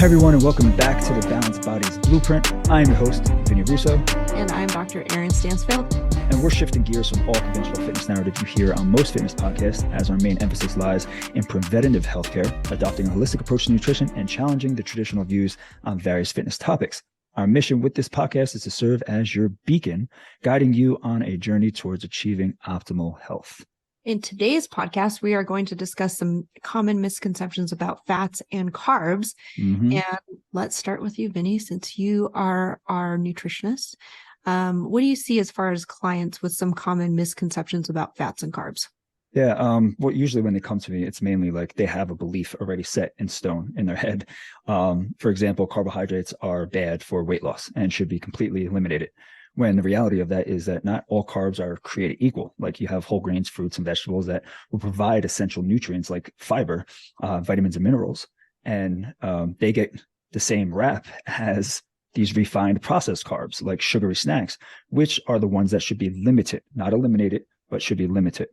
everyone, and welcome back to the Balanced Bodies Blueprint. I am your host, Vinny Russo. And I'm Dr. Eryn Stansfield. And we're shifting gears from all conventional fitness narrative you hear on most fitness podcasts, as our main emphasis lies in preventative healthcare, adopting a holistic approach to nutrition, and challenging the traditional views on various fitness topics. Our mission with this podcast is to serve as your beacon, guiding you on a journey towards achieving optimal health. In today's podcast, we are going to discuss some common misconceptions about fats and carbs. And let's start with you, Vinny, since you are our nutritionist. What do you see as far as clients with some common misconceptions about fats and carbs? Yeah, well, usually when they come to me, it's mainly like they have a belief already set in stone in their head. For example, carbohydrates are bad for weight loss and should be completely eliminated. When the reality of that is that not all carbs are created equal. Like you have whole grains, fruits, and vegetables that will provide essential nutrients like fiber, vitamins, and minerals. And they get the same rap as these refined processed carbs like sugary snacks, which are the ones that should be limited, not eliminated, but should be limited.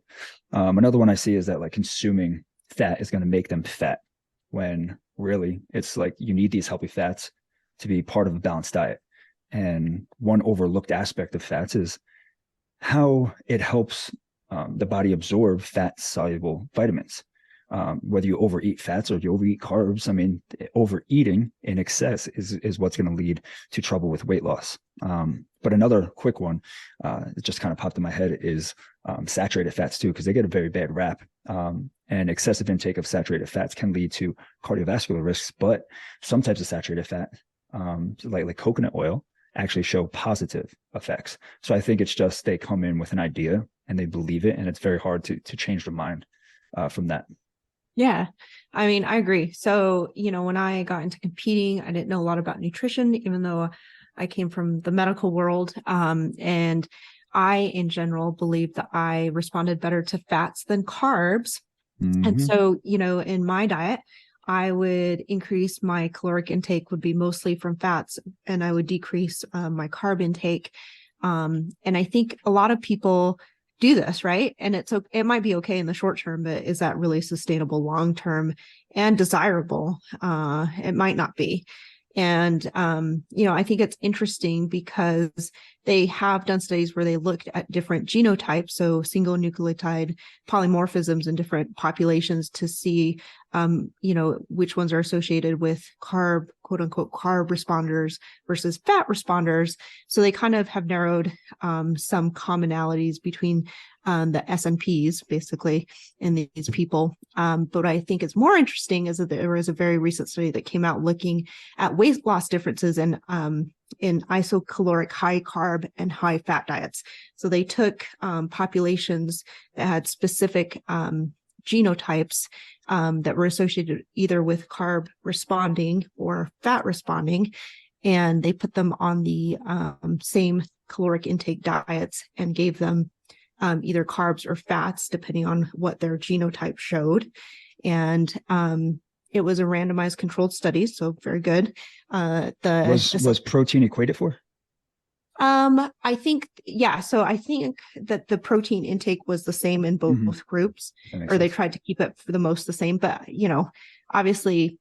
Another one I see is that like consuming fat is going to make them fat, when really it's like you need these healthy fats to be part of a balanced diet. And one overlooked aspect of fats is how it helps the body absorb fat-soluble vitamins. Whether you overeat fats or you overeat carbs, I mean, overeating in excess is what's going to lead to trouble with weight loss. But another quick one that just kind of popped in my head is saturated fats too, because they get a very bad rap. And excessive intake of saturated fats can lead to cardiovascular risks. But some types of saturated fat, like coconut oil, actually show positive effects. So I think it's just they come in with an idea and they believe it, and it's very hard to change their mind from that. Yeah, I mean, I agree. So, when I got into competing, I didn't know a lot about nutrition, even though I came from the medical world. And I, in general, believed that I responded better to fats than carbs. And so, in my diet, I would increase my caloric intake would be mostly from fats, and I would decrease my carb intake. And I think a lot of people do this, right? And it might be okay in the short term, but is that really sustainable long term and desirable? It might not be. And, I think it's interesting because they have done studies where they looked at different genotypes, so single nucleotide polymorphisms in different populations to see, which ones are associated with carb, quote unquote, carb responders versus fat responders. So they kind of have narrowed some commonalities between the SNPs basically in these people. But what I think is more interesting is that there was a very recent study that came out looking at weight loss differences in isocaloric high carb and high fat diets. So they took populations that had specific genotypes that were associated either with carb responding or fat responding, and they put them on the same caloric intake diets and gave them either carbs or fats, depending on what their genotype showed. And it was a randomized controlled study, so very good. Was protein equated for? I think, yeah. So I think that the protein intake was the same in both groups, or they tried to keep it for the most the same. But, obviously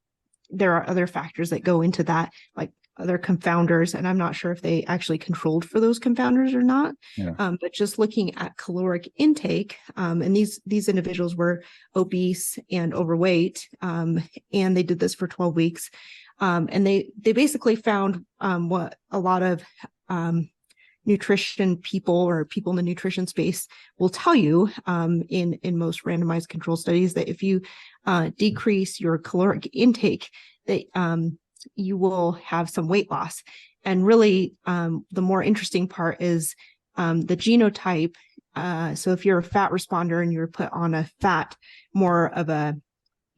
there are other factors that go into that, like other confounders, and I'm not sure if they actually controlled for those confounders or not. Yeah. But just looking at caloric intake, and these individuals were obese and overweight, and they did this for 12 weeks. And they basically found what a lot of nutrition people or people in the nutrition space will tell you in most randomized control studies, that if you decrease your caloric intake, that you will have some weight loss. And really, the more interesting part is the genotype. So if you're a fat responder and you're put on a fat, more of a,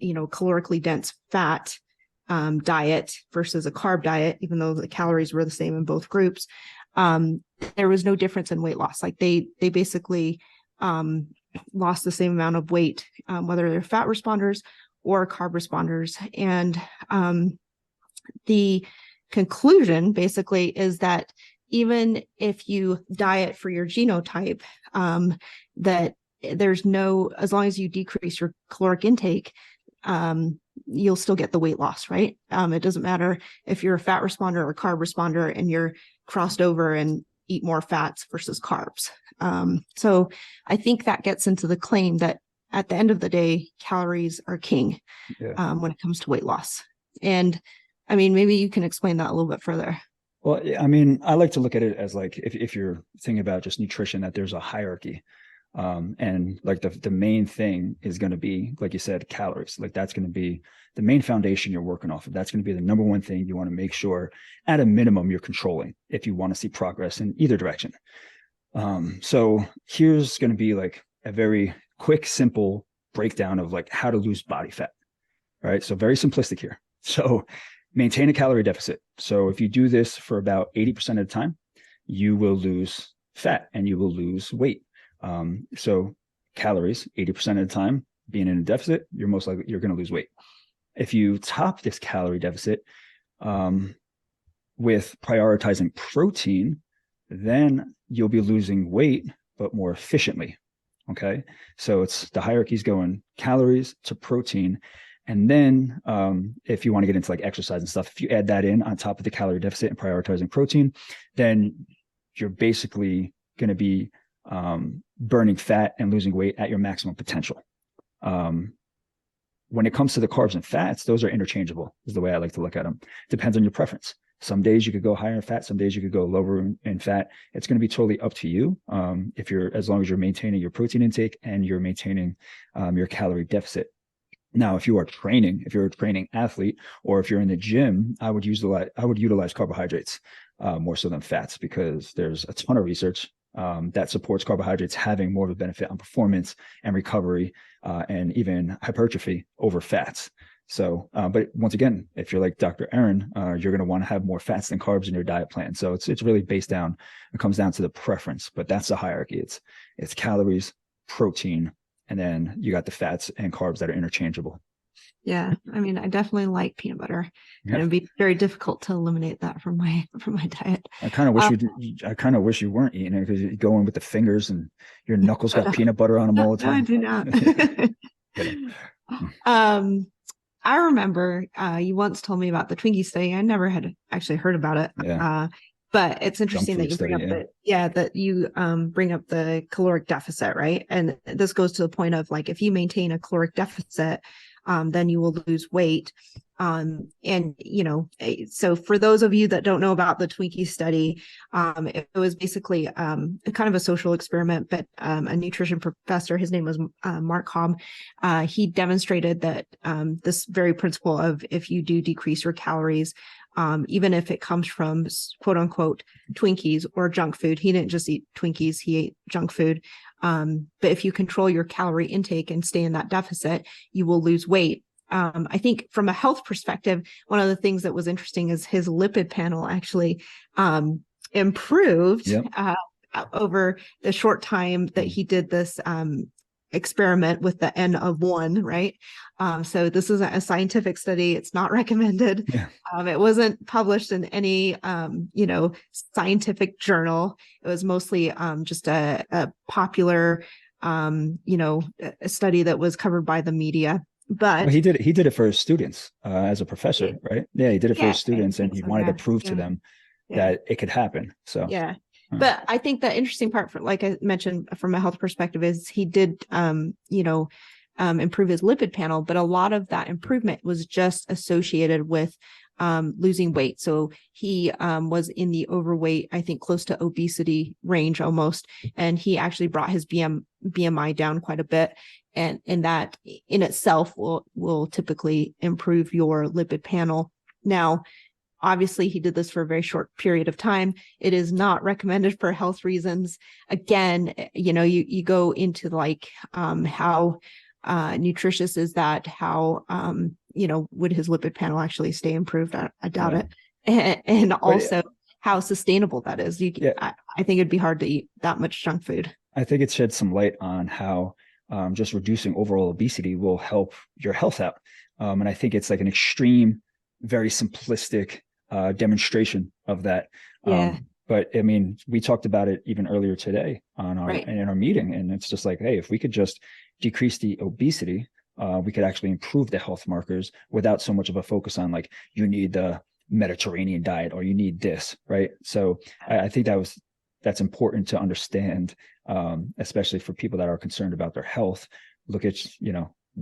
calorically dense fat diet versus a carb diet, even though the calories were the same in both groups, there was no difference in weight loss. Like they basically lost the same amount of weight, whether they're fat responders or carb responders. And the conclusion basically is that even if you diet for your genotype, that there's no, as long as you decrease your caloric intake, you'll still get the weight loss, right? It doesn't matter if you're a fat responder or carb responder and you're crossed over and eat more fats versus carbs. So I think that gets into the claim that at the end of the day, calories are king when it comes to weight loss. And I mean, maybe you can explain that a little bit further. Well, I mean, I like to look at it as like, if you're thinking about just nutrition, that there's a hierarchy. And like the main thing is going to be, like you said, calories. Like that's going to be the main foundation you're working off of. That's going to be the number one thing you want to make sure at a minimum you're controlling if you want to see progress in either direction. So here's going to be like a very quick, simple breakdown of like how to lose body fat. All right. So very simplistic here. So maintain a calorie deficit. So if you do this for about 80% of the time, you will lose fat and you will lose weight. So calories, 80% of the time, being in a deficit, you're most likely, you're going to lose weight. If you top this calorie deficit with prioritizing protein, then you'll be losing weight, but more efficiently. Okay. So it's the hierarchy's going calories to protein. And then if you want to get into like exercise and stuff, if you add that in on top of the calorie deficit and prioritizing protein, then you're basically going to be burning fat and losing weight at your maximum potential. When it comes to the carbs and fats, those are interchangeable, is the way I like to look at them. Depends on your preference. Some days you could go higher in fat, some days you could go lower in fat. It's going to be totally up to you. As long as you're maintaining your protein intake and you're maintaining your calorie deficit. Now, if you're a training athlete, or if you're in the gym, I would utilize carbohydrates more so than fats, because there's a ton of research that supports carbohydrates having more of a benefit on performance and recovery and even hypertrophy over fats. So, but once again, if you're like Dr. Eryn, you're going to want to have more fats than carbs in your diet plan. So it's really it comes down to the preference, but that's the hierarchy. It's calories, protein, and then you got the fats and carbs that are interchangeable. Yeah, I mean, I definitely like peanut butter, and it'd be very difficult to eliminate that from my diet. I kind of wish you weren't eating it, because you go in with the fingers and your knuckles got peanut butter on them all the time. No, I do not. I remember you once told me about the Twinkie study. I never had actually heard about it. Yeah. But it's interesting that you bring up bring up the caloric deficit, right? And this goes to the point of like, if you maintain a caloric deficit, then you will lose weight. And, so for those of you that don't know about the Twinkie study, it was basically kind of a social experiment, but a nutrition professor, his name was Mark Cobb, he demonstrated that this very principle of, if you do decrease your calories, even if it comes from quote unquote Twinkies or junk food. He didn't just eat Twinkies, he ate junk food. But if you control your calorie intake and stay in that deficit, you will lose weight. I think from a health perspective, one of the things that was interesting is his lipid panel actually improved over the short time that he did this experiment with the N of 1, right? So this isn't a scientific study. It's not recommended. Yeah. It wasn't published in any, scientific journal. It was mostly just a popular, a study that was covered by the media. But he did it for his students as a professor, right? Yeah, he did it for his students, and he wanted to prove to them that it could happen. So yeah. But I think the interesting part, like I mentioned, from a health perspective, is he did, improve his lipid panel, but a lot of that improvement was just associated with losing weight. So he was in the overweight, I think close to obesity range almost, and he actually brought his BMI down quite a bit. And that in itself will typically improve your lipid panel. Now, obviously, he did this for a very short period of time. It is not recommended for health reasons. Again, you go into like how nutritious is that? How would his lipid panel actually stay improved? I doubt it. And also how sustainable that is. I think it'd be hard to eat that much junk food. I think it sheds some light on how just reducing overall obesity will help your health out. And I think it's like an extreme, very simplistic demonstration of that. But I mean, we talked about it even earlier today in our meeting, and it's just like, hey, if we could just decrease the obesity, we could actually improve the health markers without so much of a focus on like, you need the Mediterranean diet or you need this, right? So I think that's important to understand, especially for people that are concerned about their health. Look at,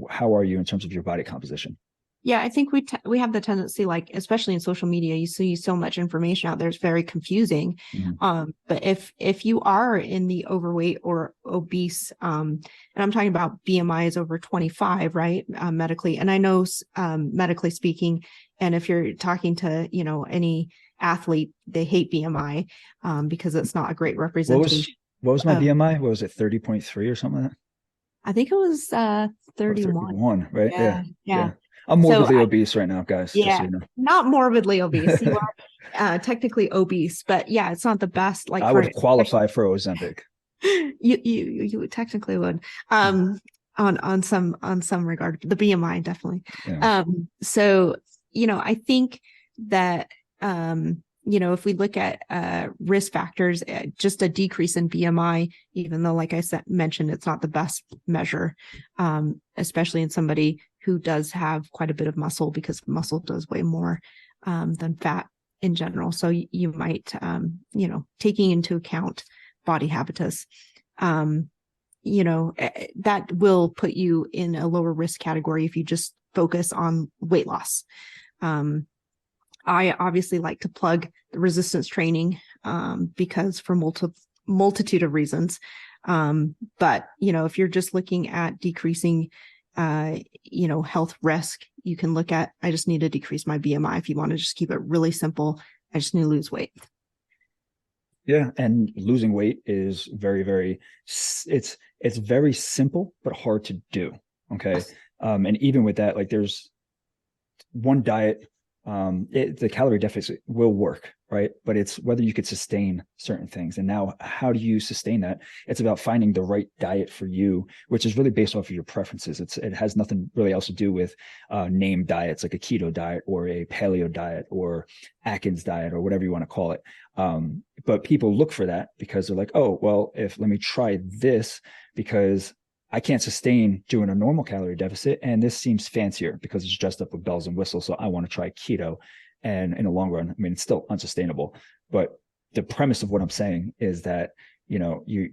how are you in terms of your body composition? Yeah, I think we have the tendency, like, especially in social media, you see so much information out there, it's very confusing. Mm-hmm. But if you are in the overweight or obese, and I'm talking about BMI is over 25, right? Medically, and I know medically speaking, and if you're talking to, any athlete, they hate BMI because it's not a great representation. What was my BMI? What was it, 30.3 or something like that? I think it was 31. 31, right? Yeah. Yeah. I'm So morbidly obese right now, guys, just so yeah, you know. not morbidly obese. You are technically obese, but yeah, it's not the best. Like I for would qualify for Ozempic. you technically would on some regard, the BMI definitely. Yeah. So I think that if we look at risk factors, just a decrease in BMI, even though, like I mentioned, it's not the best measure, especially in somebody who does have quite a bit of muscle, because muscle does weigh more than fat in general. So you might, taking into account body habitus, that will put you in a lower risk category if you just focus on weight loss. I obviously like to plug the resistance training because for multitude of reasons. But, if you're just looking at decreasing, health risk, you can look at, I just need to decrease my BMI. If you want to just keep it really simple, I just need to lose weight. Yeah. And losing weight is very, very, it's very simple, but hard to do. Okay. And even with that, like there's one diet, the calorie deficit will work, right? But it's whether you could sustain certain things. And now, how do you sustain that? It's about finding the right diet for you, which is really based off of your preferences. It has nothing really else to do with named diets like a keto diet or a paleo diet or Atkins diet or whatever you want to call it. But people look for that because they're like, oh, well, let me try this because I can't sustain doing a normal calorie deficit. And this seems fancier because it's dressed up with bells and whistles. So I want to try keto. And in the long run, I mean, it's still unsustainable. But the premise of what I'm saying is that, you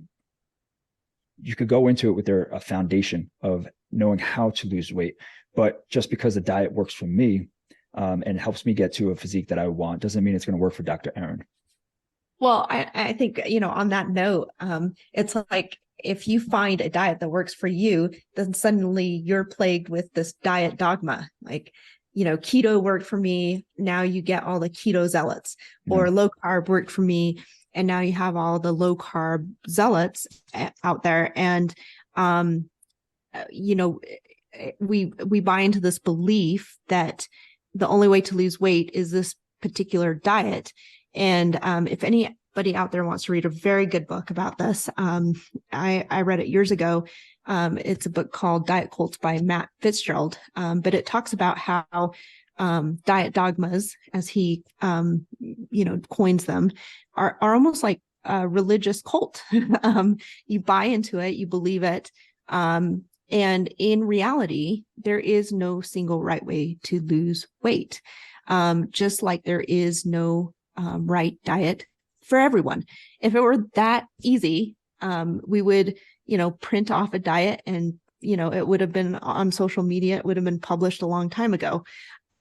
could go into it with a foundation of knowing how to lose weight. But just because the diet works for me and helps me get to a physique that I want, doesn't mean it's going to work for Dr. Eryn. Well, I think, on that note, it's like, if you find a diet that works for you, then suddenly you're plagued with this diet dogma. Like, keto worked for me. Now you get all the keto zealots, or low carb worked for me. And now you have all the low carb zealots out there. And, we buy into this belief that the only way to lose weight is this particular diet. And if anybody out there wants to read a very good book about this, I read it years ago. It's a book called Diet Cults by Matt Fitzgerald, but it talks about how diet dogmas, as he coins them, are almost like a religious cult. You buy into it, you believe it, and in reality, there is no single right way to lose weight, just like there is no right diet for everyone. If it were that easy, we would, print off a diet and, it would have been on social media. It would have been published a long time ago.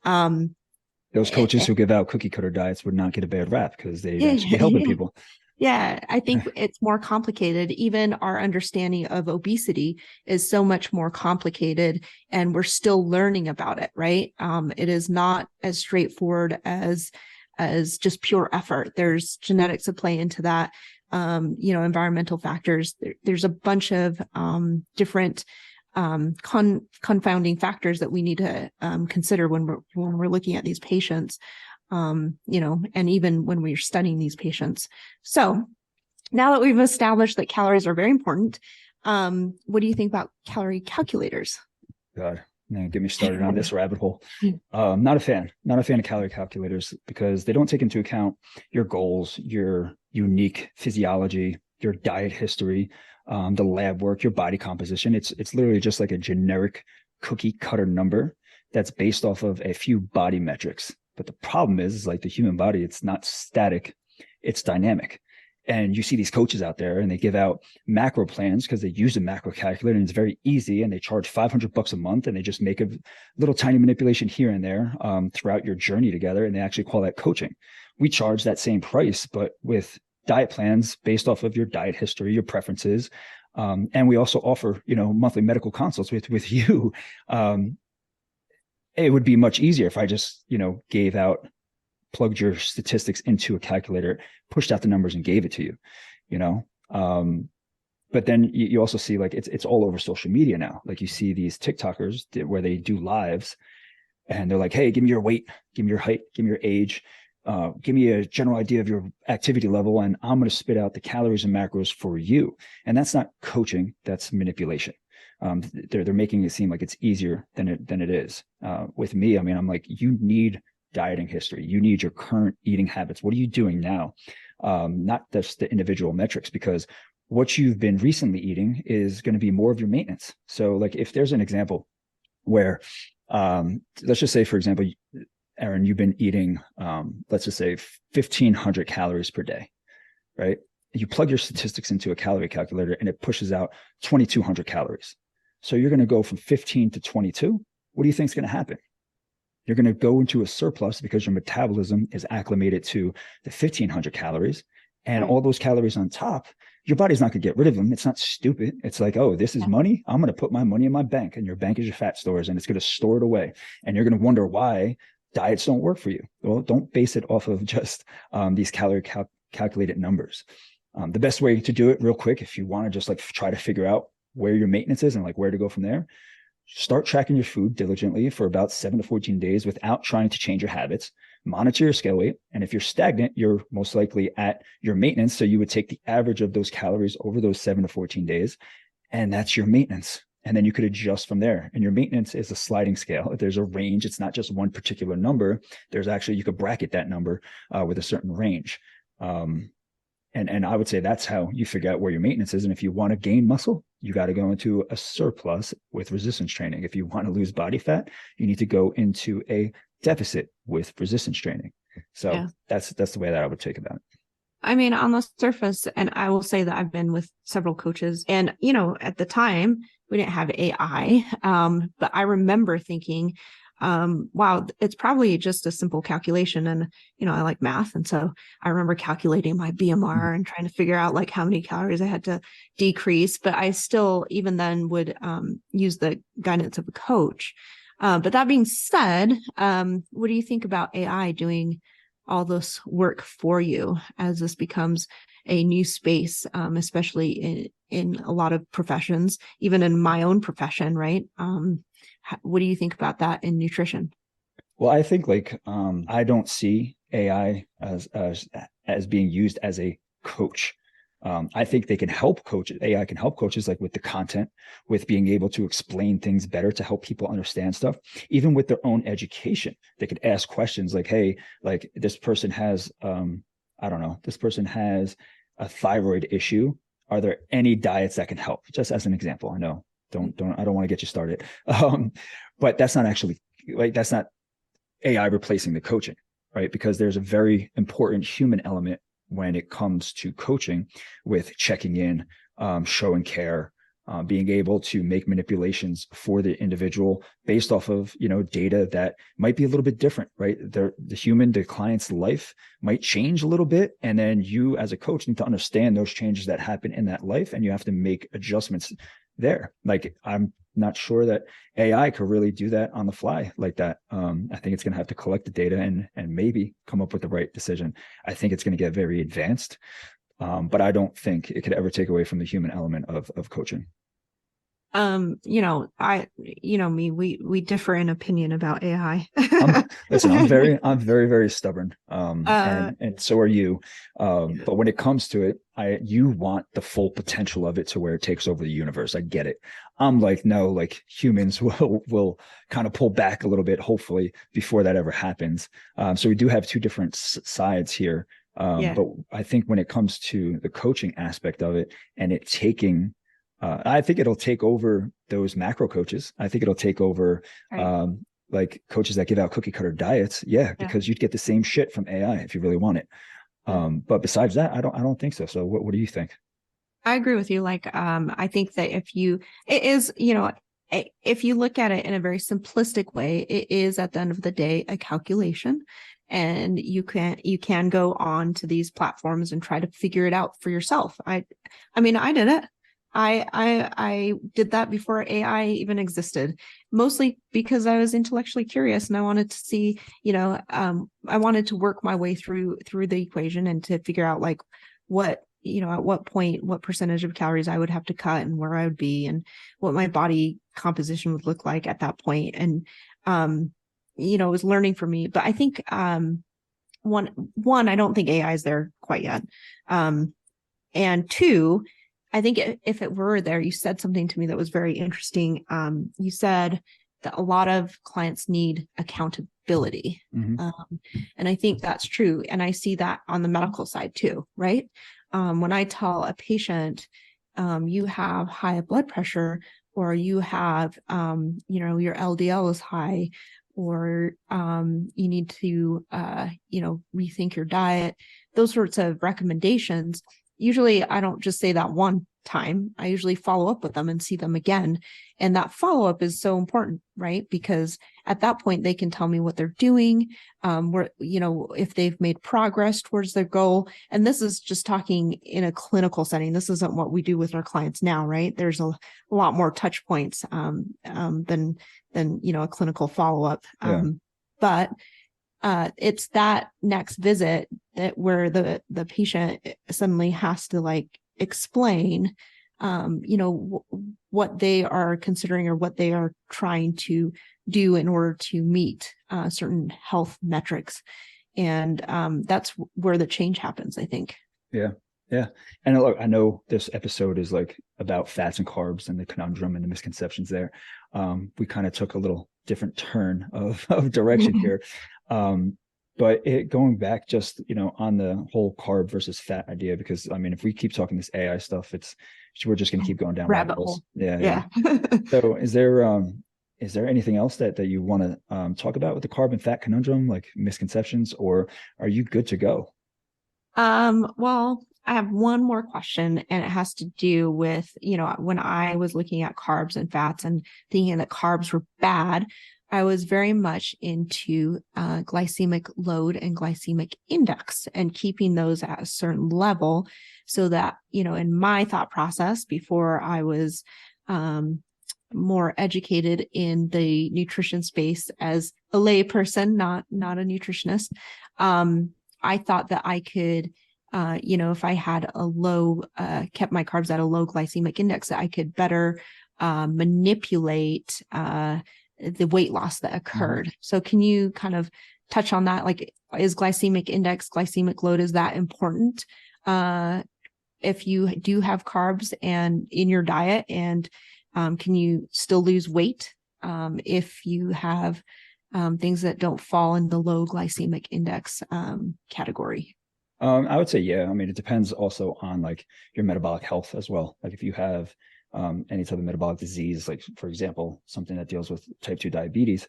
Those coaches who give out cookie cutter diets would not get a bad rap because they'd actually be helping people. Yeah, I think it's more complicated. Even our understanding of obesity is so much more complicated, and we're still learning about it, right? It is not as straightforward as just pure effort. There's genetics that play into that, environmental factors. There's a bunch of different confounding factors that we need to consider when we're looking at these patients, and even when we're studying these patients. So now that we've established that calories are very important, what do you think about calorie calculators? God. Get me started on this rabbit hole. Not a fan of calorie calculators because they don't take into account your goals, your unique physiology, your diet history, the lab work, your body composition. It's literally just like a generic cookie cutter number that's based off of a few body metrics. But the problem is like the human body, it's not static, it's dynamic. And you see these coaches out there and they give out macro plans because they use a macro calculator and it's very easy, and they charge $500 a month, and they just make a little tiny manipulation here and there throughout your journey together. And they actually call that coaching. We charge that same price, but with diet plans based off of your diet history, your preferences. And we also offer, monthly medical consults with you. It would be much easier if I just, plugged your statistics into a calculator, pushed out the numbers and gave it to you, but then you also see like it's all over social media now. Like you see these TikTokers where they do lives and they're like, hey, give me your weight, give me your height, give me your age, give me a general idea of your activity level, and I'm going to spit out the calories and macros for you. And that's not coaching, that's manipulation. They're making it seem like it's easier than it is. With me, I mean, I'm like, you need dieting history. You need your current eating habits. What are you doing now? Not just the individual metrics, because what you've been recently eating is going to be more of your maintenance. So like if there's an example where, let's just say, for example, Eryn, you've been eating, let's just say 1,500 calories per day, right? You plug your statistics into a calorie calculator and it pushes out 2,200 calories. So you're going to go from 15 to 22. What do you think is going to happen? You're going to go into a surplus because your metabolism is acclimated to the 1,500 calories, and all those calories on top, your body's not going to get rid of them. It's not stupid. It's like, oh, this is money. I'm going to put my money in my bank, and your bank is your fat stores, and it's going to store it away. And you're going to wonder why diets don't work for you. Well, don't base it off of just these calorie calculated numbers. The best way to do it real quick, if you want to just like try to figure out where your maintenance is and like where to go from there, start tracking your food diligently for about 7 to 14 days without trying to change your habits. Monitor your scale weight. And if you're stagnant, you're most likely at your maintenance. So you would take the average of those calories over those 7 to 14 days. And that's your maintenance. And then you could adjust from there. And your maintenance is a sliding scale. There's a range. It's not just one particular number. There's actually, you could bracket that number with a certain range. And I would say that's how you figure out where your maintenance is. And if you want to gain muscle, you got to go into a surplus with resistance training. If you want to lose body fat, you need to go into a deficit with resistance training. So that's the way that I would take about it. I mean, on the surface, and I will say that I've been with several coaches, and, at the time we didn't have AI. But I remember thinking, wow, it's probably just a simple calculation. And, I like math. And so I remember calculating my BMR and trying to figure out like how many calories I had to decrease. But I still, even then, would use the guidance of a coach. But that being said, what do you think about AI doing all this work for you as this becomes a new space, especially in a lot of professions, even in my own profession, right? What do you think about that in nutrition? Well, I think I don't see AI as being used as a coach. I think they can help coaches. AI can help coaches like with the content, with being able to explain things better to help people understand stuff. Even with their own education, they could ask questions like, hey, like this person has, this person has a thyroid issue. Are there any diets that can help? Just as an example, I know. I don't want to get you started. But that's not actually that's not AI replacing the coaching, right? Because there's a very important human element when it comes to coaching with checking in, showing care, being able to make manipulations for the individual based off of, data that might be a little bit different, right? The client's life might change a little bit. And then you as a coach need to understand those changes that happen in that life. And you have to make adjustments there. Like, I'm not sure that AI could really do that on the fly like that. I think it's going to have to collect the data and maybe come up with the right decision. I think it's going to get very advanced, but I don't think it could ever take away from the human element of coaching. We differ in opinion about AI. Listen, I'm very, very stubborn. And so are you. But when it comes to it, you want the full potential of it to where it takes over the universe. I get it. I'm like, no, like humans will kind of pull back a little bit, hopefully, before that ever happens. So we do have two different sides here. But I think when it comes to the coaching aspect of it and it taking I think it'll take over those macro coaches. I think it'll take over Right. like coaches that give out cookie cutter diets. Yeah, Yeah. because you'd get the same shit from AI if you really want it. Yeah. But besides that, I don't think so. So what do you think? I agree with you. Like, I think that it is, if you look at it in a very simplistic way, it is at the end of the day a calculation, and you can go on to these platforms and try to figure it out for yourself. I mean, I did it. I did that before AI even existed, mostly because I was intellectually curious and I wanted to see, I wanted to work my way through the equation and to figure out like what, at what point, what percentage of calories I would have to cut and where I would be and what my body composition would look like at that point. And, it was learning for me. But I think one, I don't think AI is there quite yet. And two, I think if it were there, you said something to me that was very interesting. You said that a lot of clients need accountability. Mm-hmm. And I think that's true. And I see that on the medical side too, right? When I tell a patient, you have high blood pressure, or you have, your LDL is high, or you need to, rethink your diet, those sorts of recommendations. Usually I don't just say that one time. I usually follow up with them and see them again. And that follow-up is so important, right? Because at that point they can tell me what they're doing, if they've made progress towards their goal. And this is just talking in a clinical setting. This isn't what we do with our clients now, right? There's a lot more touch points than a clinical follow-up. Yeah. But it's that next visit that where the patient suddenly has to like explain, what they are considering or what they are trying to do in order to meet certain health metrics. And that's where the change happens, I think. Yeah. Yeah. And look, I know this episode is like about fats and carbs and the conundrum and the misconceptions there. We kind of took a little different turn of direction here. But going back just, on the whole carb versus fat idea, because I mean, if we keep talking this AI stuff, we're just going to keep going down rabbit hole. Yeah. So is there anything else that you want to talk about with the carb and fat conundrum, like misconceptions, or are you good to go? Well, I have one more question, and it has to do with, when I was looking at carbs and fats and thinking that carbs were bad, I was very much into glycemic load and glycemic index and keeping those at a certain level so that, in my thought process before I was more educated in the nutrition space as a lay person, not a nutritionist, I thought that I could, if I had kept my carbs at a low glycemic index, that I could better manipulate the weight loss that occurred. Mm-hmm. So can you kind of touch on that? Like, is glycemic index, glycemic load, is that important? If you do have carbs and in your diet, and can you still lose weight if you have things that don't fall in the low glycemic index category? I would say, yeah. I mean, it depends also on like your metabolic health as well. Like if you have any type of metabolic disease, like for example, something that deals with type 2 diabetes,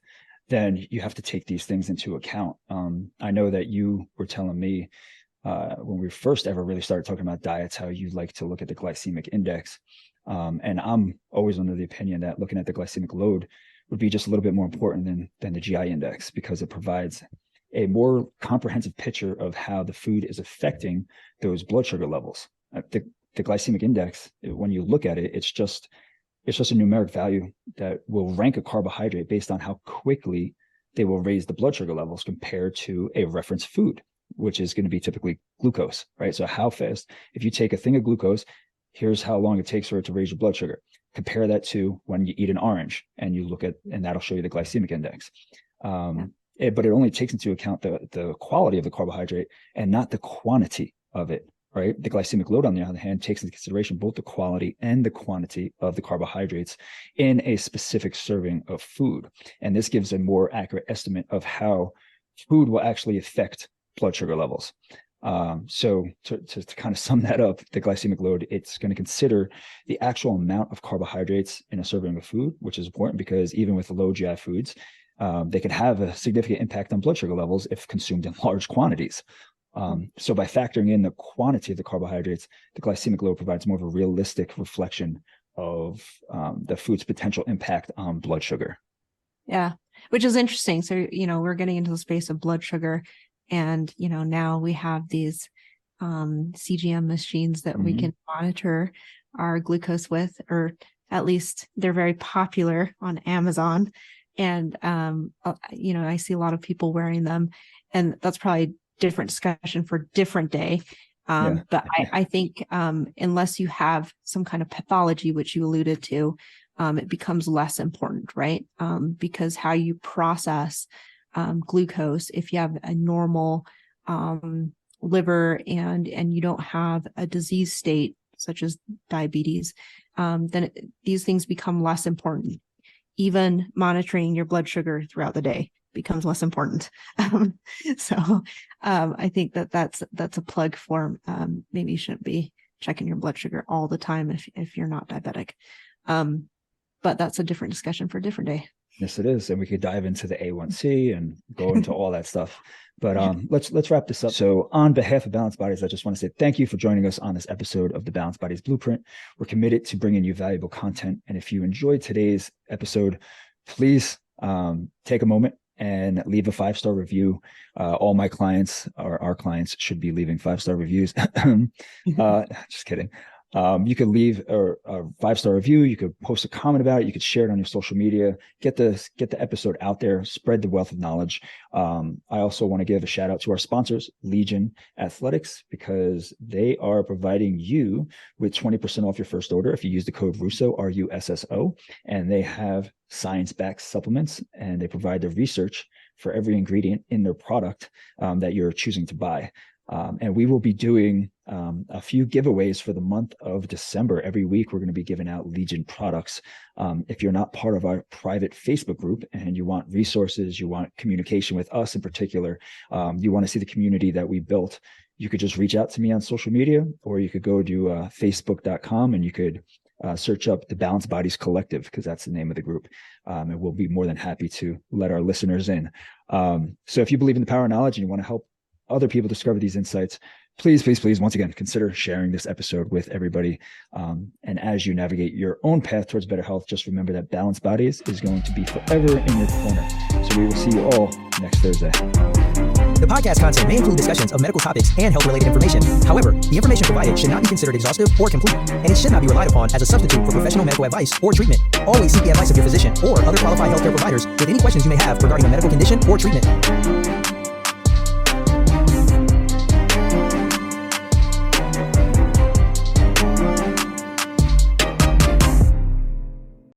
then you have to take these things into account. I know that you were telling me when we first ever really started talking about diets, how you like to look at the glycemic index. And I'm always under the opinion that looking at the glycemic load would be just a little bit more important than the GI index, because it provides a more comprehensive picture of how the food is affecting those blood sugar levels. The glycemic index, when you look at it, it's just a numeric value that will rank a carbohydrate based on how quickly they will raise the blood sugar levels compared to a reference food, which is going to be typically glucose, right? So how fast, if you take a thing of glucose, here's how long it takes for it to raise your blood sugar. Compare that to when you eat an orange and you look at, and that'll show you the glycemic index. But it only takes into account the quality of the carbohydrate and not the quantity of it, right? The glycemic load, on the other hand, takes into consideration both the quality and the quantity of the carbohydrates in a specific serving of food. And this gives a more accurate estimate of how food will actually affect blood sugar levels. So to kind of sum that up, the glycemic load, it's going to consider the actual amount of carbohydrates in a serving of food, which is important because even with low GI foods, they can have a significant impact on blood sugar levels if consumed in large quantities. So by factoring in the quantity of the carbohydrates, the glycemic load provides more of a realistic reflection of the food's potential impact on blood sugar. Yeah, which is interesting. So, we're getting into the space of blood sugar, and, now we have these CGM machines that we can monitor our glucose with, or at least they're very popular on Amazon. And, I see a lot of people wearing them, and that's probably a different discussion for a different day. But I think unless you have some kind of pathology, which you alluded to, it becomes less important, right? Because how you process glucose, if you have a normal liver and you don't have a disease state such as diabetes, then these things become less important. Even monitoring your blood sugar throughout the day becomes less important. So I think that's a plug for maybe you shouldn't be checking your blood sugar all the time if you're not diabetic. But that's a different discussion for a different day. Yes, it is. And we could dive into the A1C and go into all that stuff. But let's wrap this up. So on behalf of Balanced Bodies, I just want to say thank you for joining us on this episode of the Balanced Bodies Blueprint. We're committed to bringing you valuable content. And if you enjoyed today's episode, please take a moment and leave a 5-star review. All my clients, or our clients, should be leaving 5-star reviews. Just kidding. You could leave a 5-star review. You could post a comment about it. You could share it on your social media. Get the episode out there. Spread the wealth of knowledge. I also want to give a shout out to our sponsors, Legion Athletics, because they are providing you with 20% off your first order if you use the code Russo, RUSSO, and they have science-backed supplements, and they provide the research for every ingredient in their product that you're choosing to buy. And we will be doing a few giveaways for the month of December. Every week, we're going to be giving out Legion products. If you're not part of our private Facebook group and you want resources, you want communication with us in particular, you want to see the community that we built, you could just reach out to me on social media, or you could go to facebook.com and you could search up the Balanced Bodies Collective, because that's the name of the group. And we'll be more than happy to let our listeners in. So if you believe in the power of knowledge and you want to help other people discover these insights, please, once again, consider sharing this episode with everybody. And as you navigate your own path towards better health, just remember that Balanced Bodies is going to be forever in your corner. So we will see you all next Thursday. The podcast content may include discussions of medical topics and health-related information. However, the information provided should not be considered exhaustive or complete, and it should not be relied upon as a substitute for professional medical advice or treatment. Always seek the advice of your physician or other qualified healthcare providers with any questions you may have regarding a medical condition or treatment.